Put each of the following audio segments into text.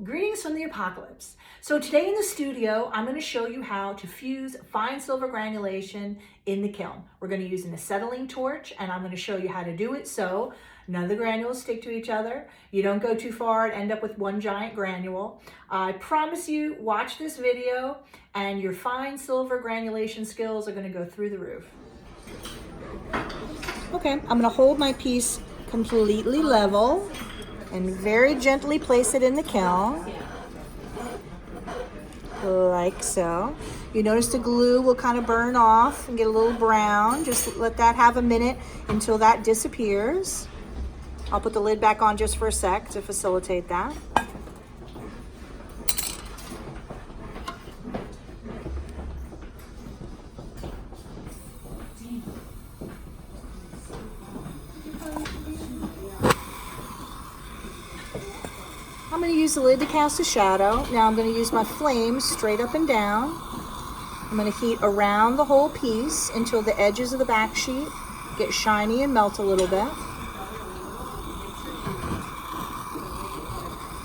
Greetings from the apocalypse. So today in the studio, I'm going to show you how to fuse fine silver granulation in the kiln. We're going to use an acetylene torch, and I'm going to show you how to do it so none of the granules stick to each other. You don't go too far and end up with one giant granule. I promise you, watch this video and your fine silver granulation skills are going to go through the roof. Okay, I'm going to hold my piece completely level and very gently place it in the kiln, like so. You notice the glue will kind of burn off and get a little brown. Just let that have a minute until that disappears. I'll put the lid back on just for a sec to facilitate that. I'm going to use the lid to cast a shadow. Now I'm going to use my flame straight up and down. I'm going to heat around the whole piece until the edges of the back sheet get shiny and melt a little bit.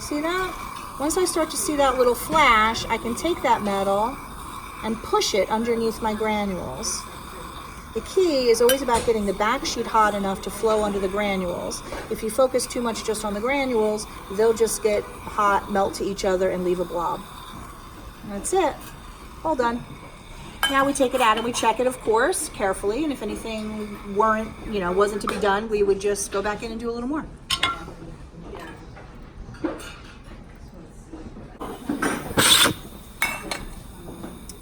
See that? Once I start to see that little flash, I can take that metal and push it underneath my granules. The key is always about getting the back sheet hot enough to flow under the granules. If you focus too much just on the granules, they'll just get hot, melt to each other, and leave a blob. That's it. All done. Now we take it out and we check it, of course, carefully. And if anything wasn't to be done, we would just go back in and do a little more.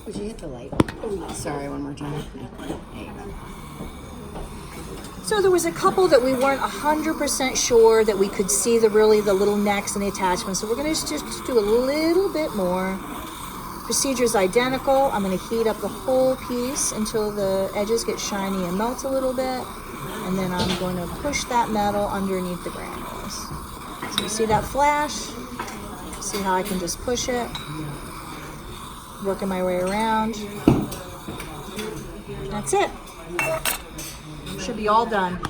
Would you hit the light? Oh, sorry, one more time. There you go. So there was a couple that we weren't 100% sure that we could see the little necks and the attachments. So we're going to just do a little bit more. Procedure is identical. I'm going to heat up the whole piece until the edges get shiny and melt a little bit. And then I'm going to push that metal underneath the granules. So you see that flash? See how I can just push it? Working my way around. That's it. Should be all done.